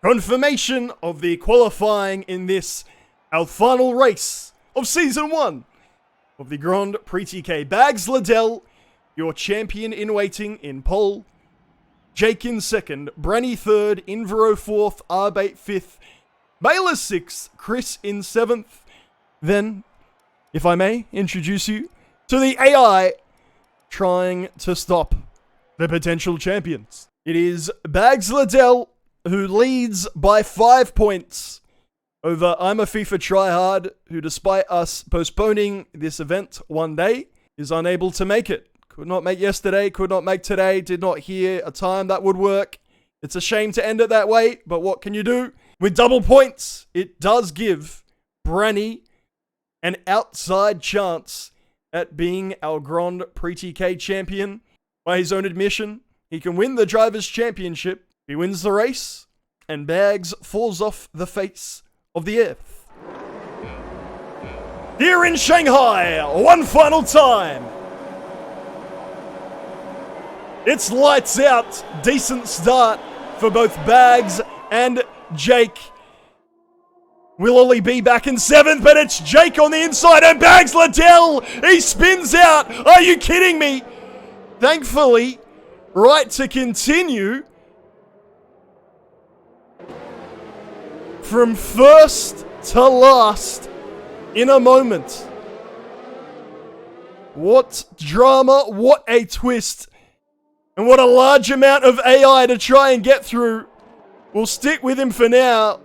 Confirmation of the qualifying in this, our final race of Season 1 of the Grand Pritk. Bags Liddell, your champion in waiting in pole. Jake in second, Branny third, Invero fourth, Arbate fifth, Baylor sixth, Chris in seventh. Then, if I may introduce you to the AI trying to stop the potential champions. It is Bags Liddell who leads by 5 points over I'm a FIFA tryhard, who despite us postponing this event one day, is unable to make it. Could not make yesterday, could not make today, did not hear a time that would work. It's a shame to end it that way, but what can you do? With double points, it does give Branny an outside chance at being our Grand Pritk champion. By his own admission, he can win the Drivers' Championship. He wins the race, and Bags falls off the face of the earth. Here in Shanghai, one final time. It's lights out. Decent start for both Bags and Jake. Will Ollie be back in seventh, but it's Jake on the inside and Bags Liddell. He spins out. Are you kidding me? Thankfully, right to continue. From first to last in a moment. What drama, what a twist, and what a large amount of AI to try and get through. We'll stick with him for now.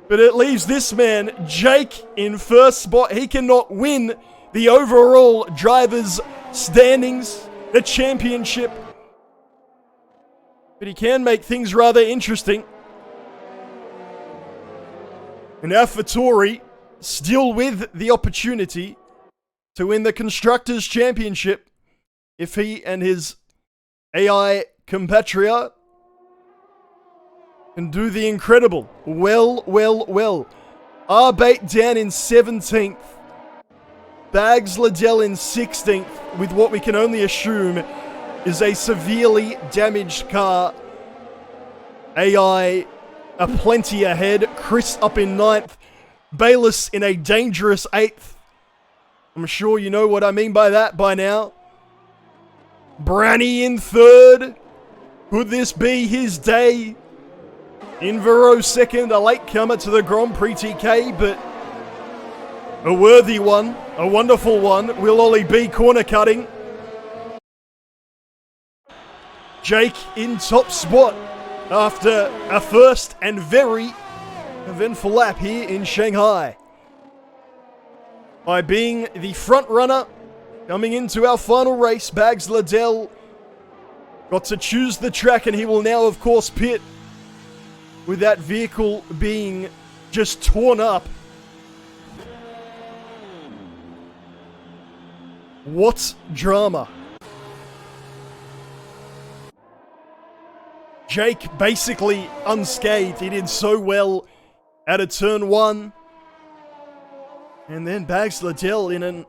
But it leaves this man, Jake, in first spot. He cannot win the overall drivers' standings, the championship. But he can make things rather interesting. And AlphaTauri still with the opportunity to win the Constructors' Championship if he and his AI compatriot can do the incredible. Well. Arbate down in 17th. Bags Liddell in 16th with what we can only assume is a severely damaged car. AI plenty ahead. Chris up in 9th. Bayless in a dangerous 8th. I'm sure you know what I mean by that by now. Branny in 3rd. Could this be his day? Invero 2nd, a latecomer to the Grand Pritk, but a worthy one, a wonderful one. Will Ollie be corner cutting? Jake in top spot after a first and very eventful lap here in Shanghai. By being the front runner coming into our final race, Bags Liddell got to choose the track, and he will now of course pit with that vehicle being just torn up. What drama. Jake basically unscathed. He did so well out of turn 1. And then Bags Liddell in an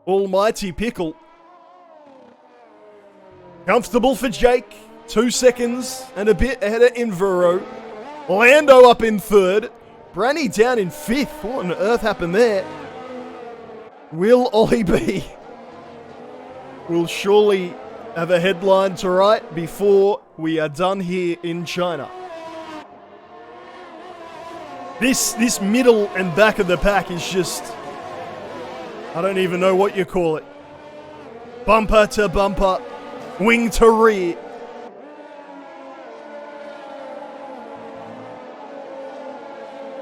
almighty pickle. Comfortable for Jake. 2 seconds and a bit ahead of Invero. Lando up in 3rd. Branny down in 5th. What on earth happened there? Will Ollie B will surely have a headline to write before we are done here in China. This middle and back of the pack is just, I don't even know what you call it. Bumper to bumper, wing to rear.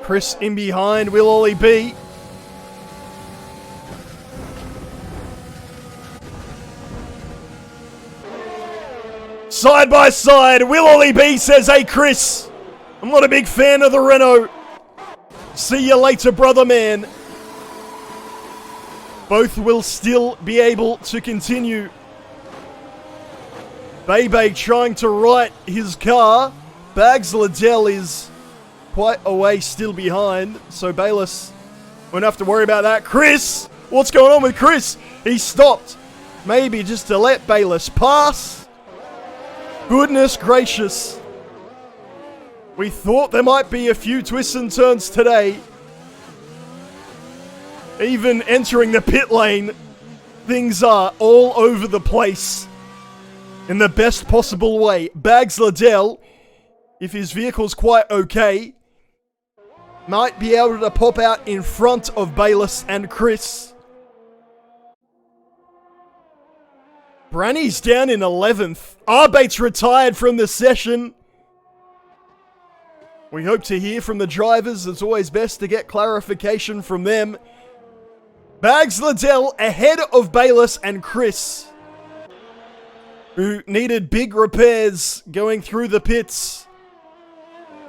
Chris in behind, will Ollie B. Side by side, will Ollie B, says, hey Chris, I'm not a big fan of the Renault. See you later, brother man. Both will still be able to continue. Bebe trying to right his car. Bags Liddell is quite a way still behind, so Bayless won't have to worry about that. Chris, what's going on with Chris? He stopped, maybe just to let Bayless pass. Goodness gracious. We thought there might be a few twists and turns today. Even entering the pit lane, things are all over the place in the best possible way. Bags Liddell, if his vehicle's quite okay, might be able to pop out in front of Bayless and Chris. Branny's down in 11th. Arbeit's retired from the session. We hope to hear from the drivers. It's always best to get clarification from them. Bags Liddell ahead of Bayless and Chris, who needed big repairs going through the pits.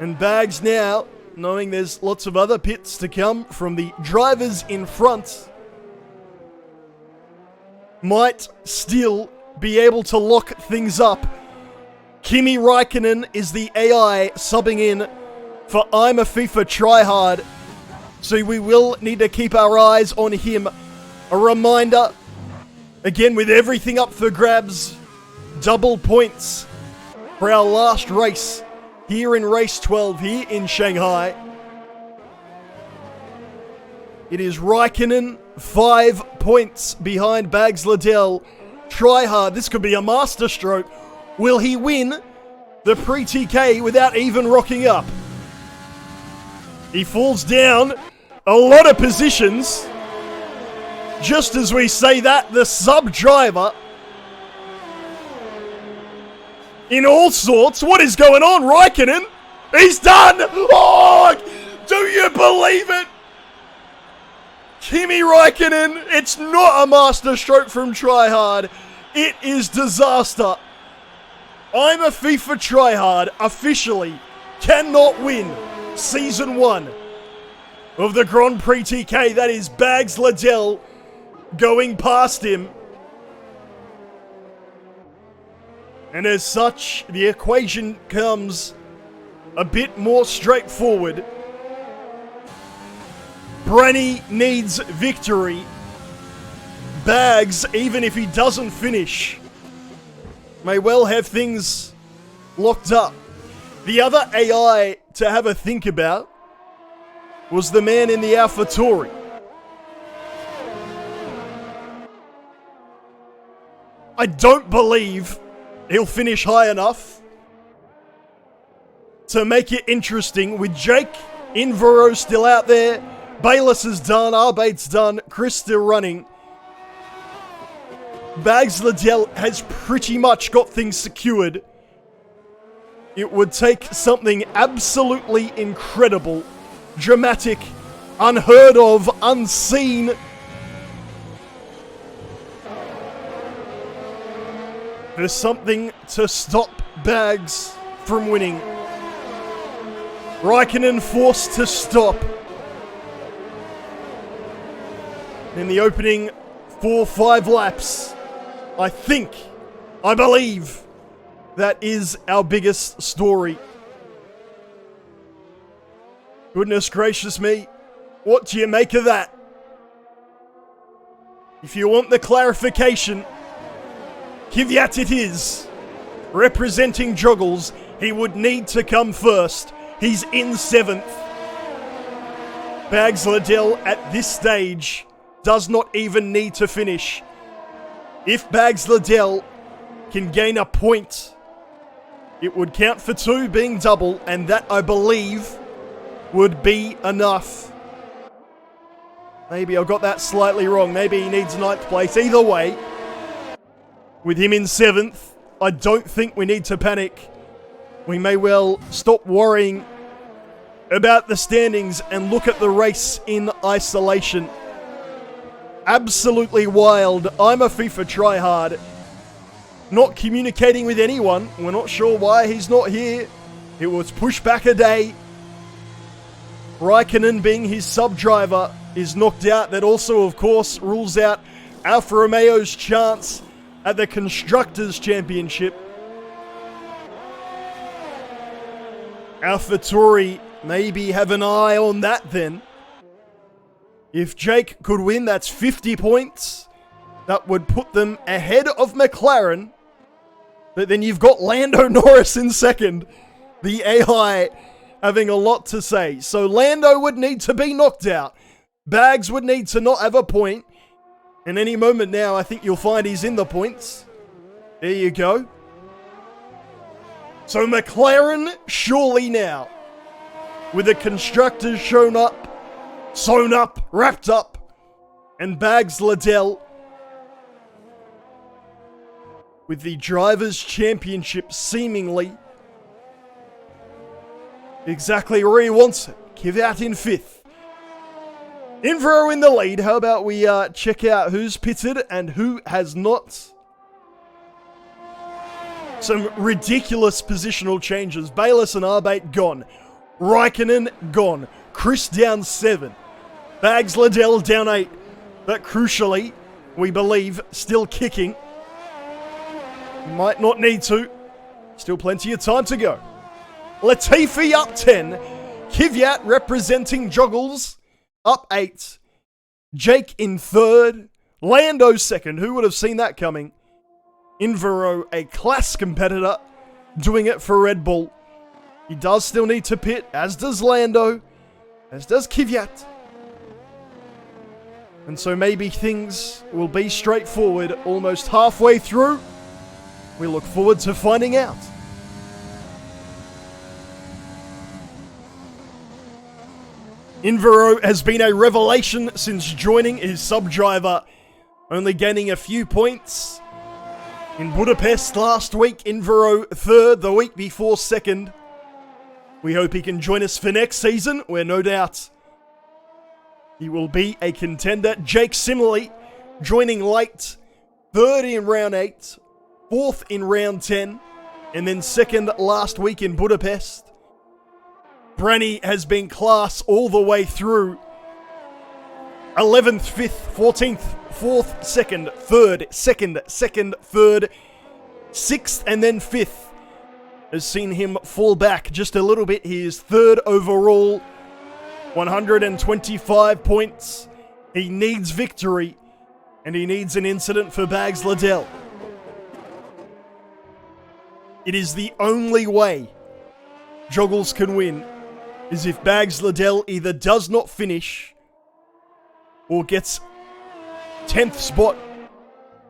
And Bags now, knowing there's lots of other pits to come from the drivers in front, might still be able to lock things up. Kimi Räikkönen is the AI subbing in for I'm a FIFA tryhard, so we will need to keep our eyes on him. A reminder, again with everything up for grabs, double points for our last race here in race 12 here in Shanghai. It is Räikkönen 5 points behind Bags Liddell. Try hard. This could be a masterstroke. Will he win the Pritk without even rocking up? He falls down a lot of positions. Just as we say that, the sub driver in all sorts. What is going on, Räikkönen? He's done! Oh, do you believe it? Kimi Räikkönen, it's not a masterstroke from tryhard. It is disaster. I'm a FIFA tryhard officially cannot win Season 1 of the Grand Prix TK. That is Bags Liddell going past him. And as such, the equation comes a bit more straightforward. Branny needs victory. Bags, even if he doesn't finish, may well have things locked up. The other AI to have a think about was the man in the AlphaTauri. I don't believe he'll finish high enough to make it interesting with Jake Invero still out there. Bayless is done, Arbeit's done, Chris still running. Bags Liddell has pretty much got things secured. It would take something absolutely incredible, dramatic, unheard of, unseen. There's something to stop Bags from winning. Räikkönen forced to stop in the opening 4-5 laps. I believe that is our biggest story. Goodness gracious me, what do you make of that? If you want the clarification, Kvyat it is. Representing Joggles, he would need to come first. He's in 7th. Bags Liddell at this stage does not even need to finish. If Bags Liddell can gain a point, it would count for 2 being double, and that, I believe, would be enough. Maybe I got that slightly wrong. Maybe he needs 9th place. Either way, with him in 7th, I don't think we need to panic. We may well stop worrying about the standings and look at the race in isolation. Absolutely wild. I'm a FIFA tryhard. Not communicating with anyone. We're not sure why he's not here. It was pushed back a day. Räikkönen, being his sub-driver, is knocked out. That also, of course, rules out Alfa Romeo's chance at the Constructors' Championship. AlphaTauri maybe have an eye on that then. If Jake could win, that's 50 points. That would put them ahead of McLaren. But then you've got Lando Norris in 2nd. The AI having a lot to say. So Lando would need to be knocked out. Bags would need to not have a point. And any moment now, I think you'll find he's in the points. There you go. So McLaren, surely now, with the constructors sewn up, wrapped up, and Bags Liddell with the Drivers' Championship seemingly exactly where he wants it. Kvyat in 5th. Invero in the lead. How about we check out who's pitted and who has not? Some ridiculous positional changes. Bayliss and Arbate gone. Raikkonen gone. Chris down 7. Bags Liddell down 8. But crucially, we believe, still kicking. Might not need to. Still plenty of time to go. Latifi up 10. Kvyat representing Joggles up 8. Jake in 3rd. Lando 2nd. Who would have seen that coming? Invero, a class competitor, doing it for Red Bull. He does still need to pit, as does Lando, as does Kvyat. And so maybe things will be straightforward almost halfway through. We look forward to finding out. Invero has been a revelation since joining his sub-driver, only gaining a few points. In Budapest last week, Invero 3rd, the week before 2nd. We hope he can join us for next season, where no doubt he will be a contender. Jake similarly joining late, 3rd in round 8, 4th in round 10, and then 2nd last week in Budapest. Branny has been class all the way through. 11th, 5th, 14th, 4th, 2nd, 3rd, 2nd, 3rd, 6th, and then 5th. Has seen him fall back just a little bit. He is 3rd overall, 125 points. He needs victory, and he needs an incident for Bags Liddell. It is the only way Joggles can win, is if Bags Liddell either does not finish or gets 10th spot.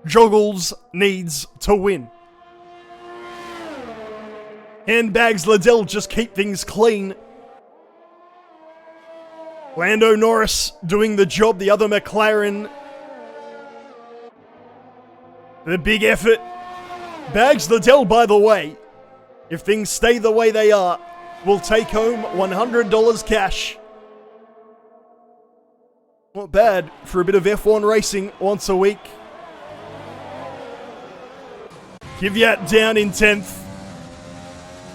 Joggles needs to win. And Bags Liddell just keep things clean. Lando Norris doing the job, the other McLaren. The big effort. Bags Liddell, by the way, if things stay the way they are, will take home $100 cash. Not bad for a bit of F1 racing once a week. Kvyat down in 10th.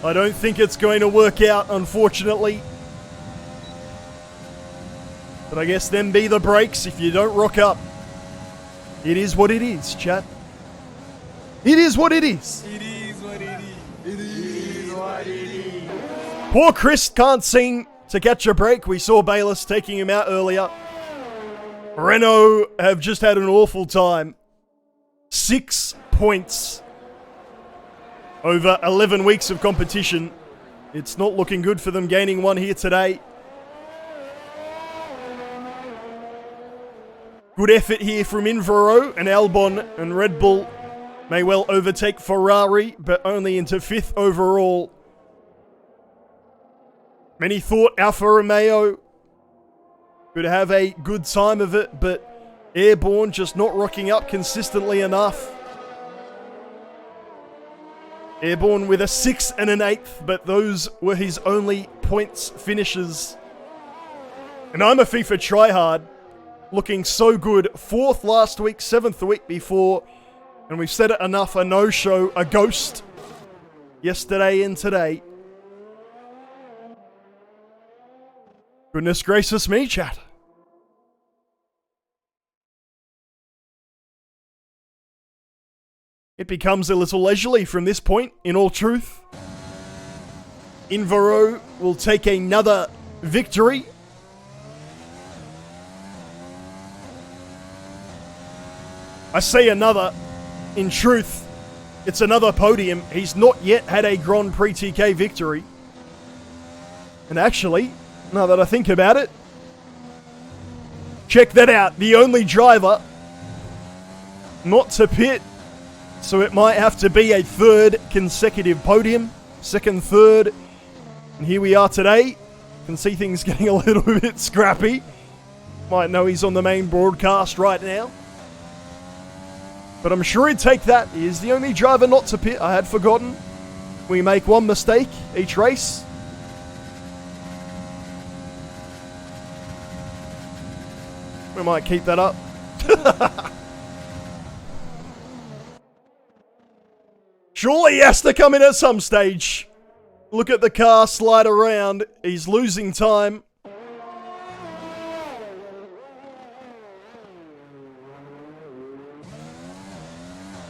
I don't think it's going to work out, unfortunately. But I guess them be the breaks if you don't rock up. It is what it is, chat. It is what it is. It is what it is. It is what it is. Poor Chris can't seem to catch a break. We saw Bayliss taking him out earlier. Renault have just had an awful time. 6 points over 11 weeks of competition. It's not looking good for them gaining one here today. Good effort here from Invero, and Albon and Red Bull may well overtake Ferrari, but only into 5th overall. Many thought Alfa Romeo could have a good time of it, but Airborne just not rocking up consistently enough. Airborne with a 6th and an 8th, but those were his only points finishes. And I'm a FIFA tryhard, looking so good. 4th last week, 7th the week before, and we've said it enough, a no-show, a ghost, yesterday and today. Goodness gracious me, chat. It becomes a little leisurely from this point, in all truth. Invero will take another victory. I say another. In truth, it's another podium. He's not yet had a Grand Prix TK victory. And actually, now that I think about it, check that out. The only driver not to pit. So it might have to be a third consecutive podium. Second, third. And here we are today. Can see things getting a little bit scrappy. Might know he's on the main broadcast right now. But I'm sure he'd take that. He is the only driver not to pit. I had forgotten. We make one mistake each race. We might keep that up. Surely he has to come in at some stage. Look at the car slide around. He's losing time.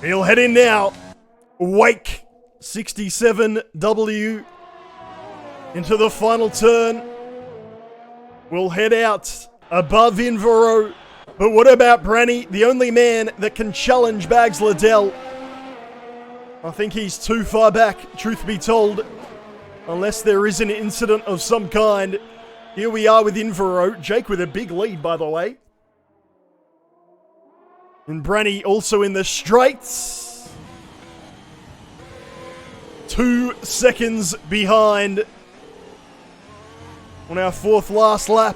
He'll head in now. Wake 67W into the final turn. We'll head out above Invero. But what about Branny, the only man that can challenge Bags Liddell? I think he's too far back, truth be told. Unless there is an incident of some kind. Here we are with Invero. Jake with a big lead, by the way. And Branny also in the straights. 2 seconds behind on our fourth last lap.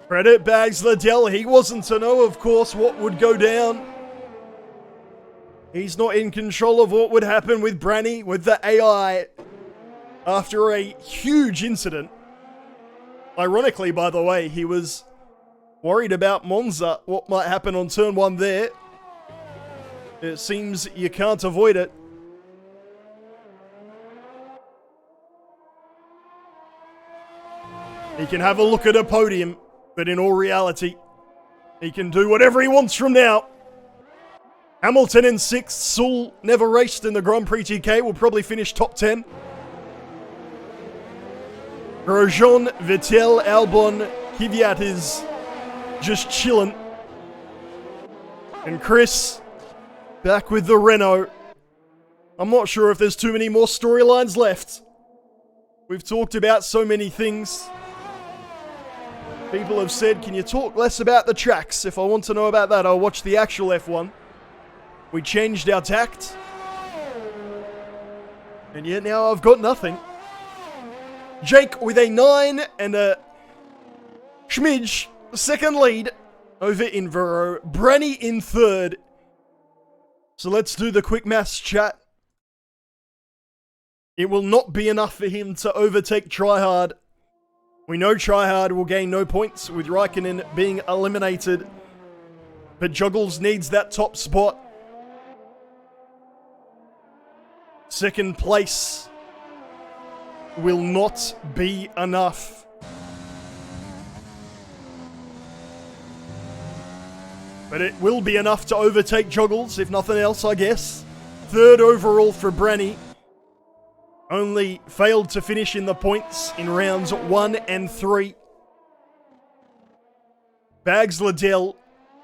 Credit Bags Liddell. He wasn't to know, of course, what would go down. He's not in control of what would happen with Branny, with the AI, after a huge incident. Ironically, by the way, he was worried about Monza, what might happen on turn 1 there. It seems you can't avoid it. He can have a look at a podium, but in all reality, he can do whatever he wants from now. Hamilton in 6th, Sewell never raced in the Grand Prix TK, will probably finish top 10. Grosjean, Vettel, Albon, Kvyat is just chilling. And Chris, back with the Renault. I'm not sure if there's too many more storylines left. We've talked about so many things. People have said, can you talk less about the tracks? If I want to know about that, I'll watch the actual F1. We changed our tact. And yet now I've got nothing. Jake with a 9 and a schmidge second lead over Invero. Branny in third. So let's do the quick maths, chat. It will not be enough for him to overtake Tryhard. We know Tryhard will gain no points with Raikkonen being eliminated. But Juggles needs that top spot. Second place will not be enough. But it will be enough to overtake Juggles, if nothing else, I guess. Third overall for Branny. Only failed to finish in the points in rounds 1 and 3. Bags Liddell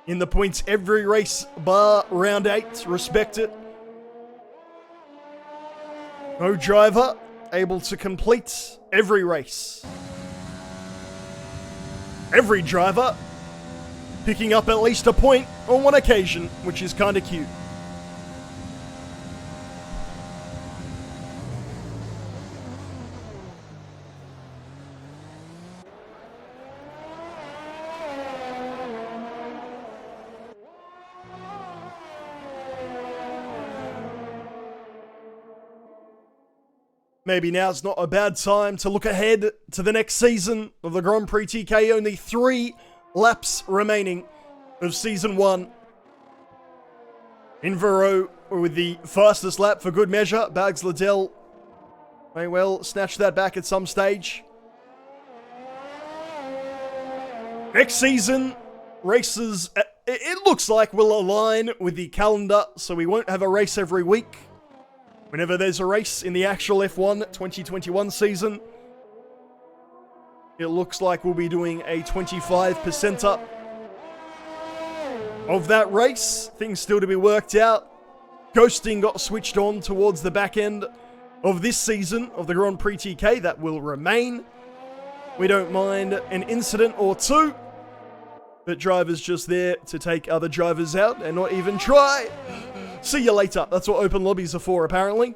in the points every race bar round 8. Respect it. No driver able to complete every race. Every driver picking up at least a point on one occasion, which is kind of cute. Maybe now's not a bad time to look ahead to the next season of the Grand Prix TK. Only 3 laps remaining of Season 1. Invero with the fastest lap for good measure. Bags Liddell may well snatch that back at some stage. Next season, races, it looks like will align with the calendar, so we won't have a race every week. Whenever there's a race in the actual F1 2021 season, it looks like we'll be doing a 25% up of that race. Things still to be worked out. Ghosting got switched on towards the back end of this season of the Grand Prix TK that will remain. We don't mind an incident or two, but drivers just there to take other drivers out and not even try. See you later. That's what open lobbies are for, apparently.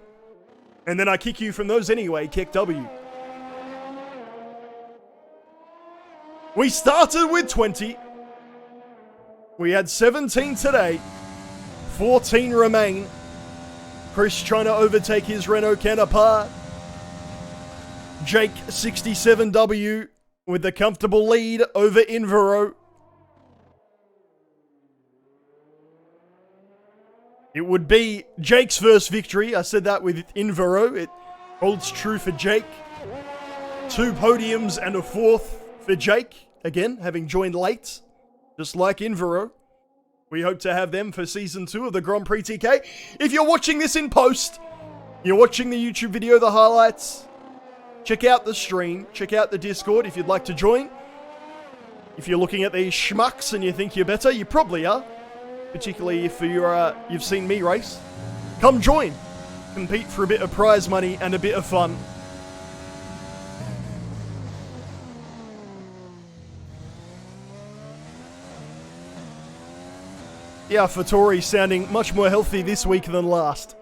And then I kick you from those anyway, kick W. We started with 20. We had 17 today. 14 remain. Chris trying to overtake his Renault counterpart. Jake 67W with the comfortable lead over Invero. It would be Jake's first victory. I said that with Invero. It holds true for Jake. 2 podiums and a 4th for Jake. Again, having joined late, just like Invero. We hope to have them for Season 2 of the Grand Prix TK. If you're watching this in post, you're watching the YouTube video, the highlights, check out the stream, check out the Discord if you'd like to join. If you're looking at these schmucks and you think you're better, you probably are. Particularly if you've seen me race. Come join. Compete for a bit of prize money and a bit of fun. Yeah, Fattori sounding much more healthy this week than last.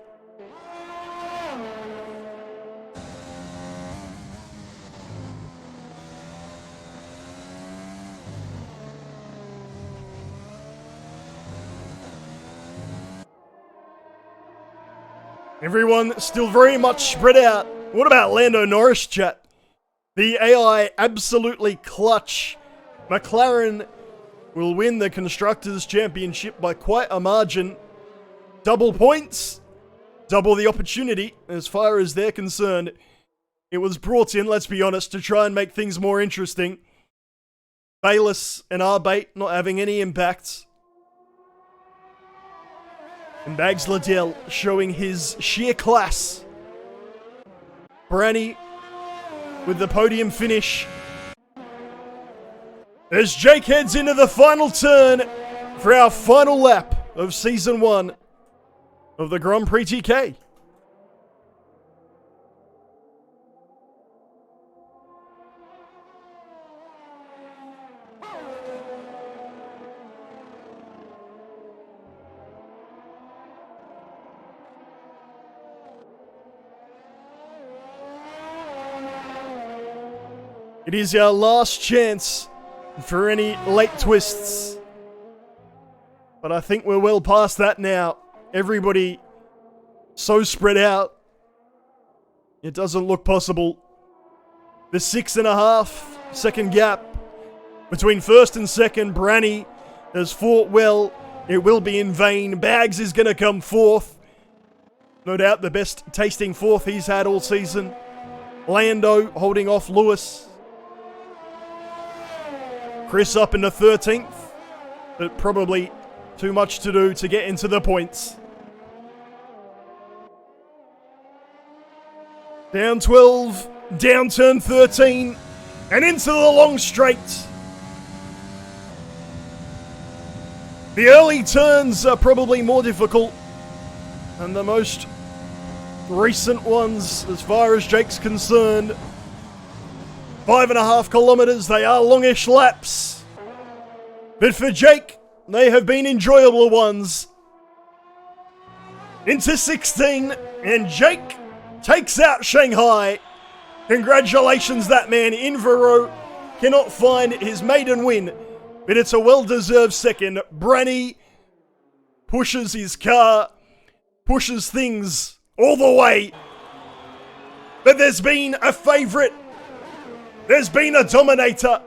Everyone still very much spread out. What about Lando Norris, chat? The AI absolutely clutch. McLaren will win the Constructors' Championship by quite a margin. Double points, double the opportunity as far as they're concerned. It was brought in, let's be honest, to try and make things more interesting. Bayless and Arbate not having any impact. And Bags Liddell showing his sheer class. Branny with the podium finish. As Jake heads into the final turn for our final lap of Season 1 of the Grand Prix TK. It is our last chance for any late twists. But I think we're well past that now. Everybody so spread out. It doesn't look possible. The 6.5 second gap between first and second. Branny has fought well. It will be in vain. Bags is going to come fourth. No doubt the best tasting fourth he's had all season. Lando holding off Lewis. Chris up into 13th, but probably too much to do to get into the points. Down 12, down turn 13, and into the long straight. The early turns are probably more difficult than the most recent ones as far as Jake's concerned. 5.5 kilometers, they are longish laps. But for Jake, they have been enjoyable ones. Into 16, and Jake takes out Shanghai. Congratulations, that man. Invero cannot find his maiden win, but it's a well-deserved second. Branny pushes his car, pushes things all the way. But there's been a favourite. There's been a dominator.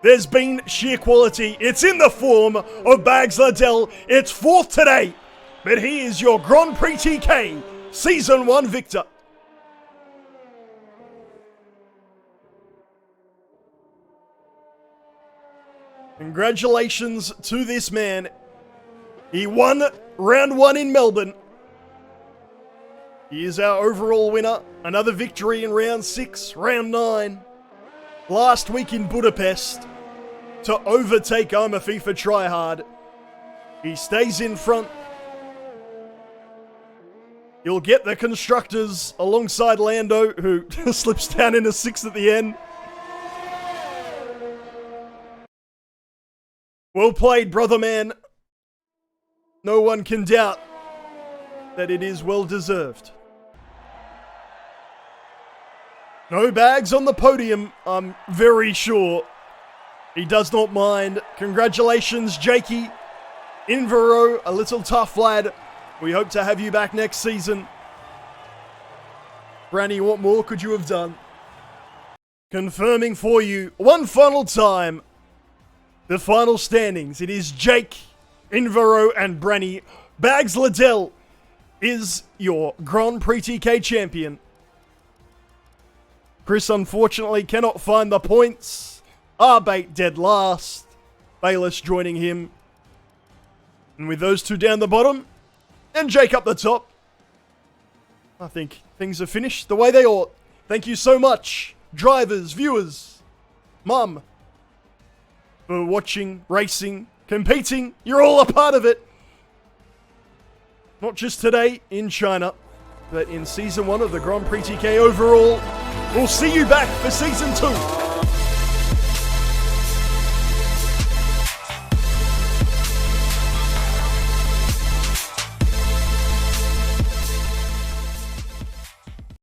There's been sheer quality. It's in the form of Bags Liddell. It's fourth today, but he is your Grand Prix TK Season 1 victor. Congratulations to this man. He won round 1 in Melbourne. He is our overall winner. Another victory in round 6, round 9. Last week in Budapest to overtake I'm a FIFA Tryhard. He stays in front. You'll get the constructors alongside Lando, who slips down into 6th at the end. Well played, brother man. No one can doubt that it is well deserved. No bags on the podium, I'm very sure. He does not mind. Congratulations, Jakey. Invero, a little tough lad. We hope to have you back next season. Branny, what more could you have done? Confirming for you one final time the final standings. It is Jake, Invero, and Branny. Bags Liddell is your Grand Prix TK champion. Chris unfortunately cannot find the points. Arbate dead last. Bayless joining him. And with those two down the bottom, and Jake up the top, I think things are finished the way they ought. Thank you so much, drivers, viewers, Mum, for watching, racing, competing. You're all a part of it. Not just today in China, but in Season 1 of the Grand Prix TK overall. We'll see you back for Season 2.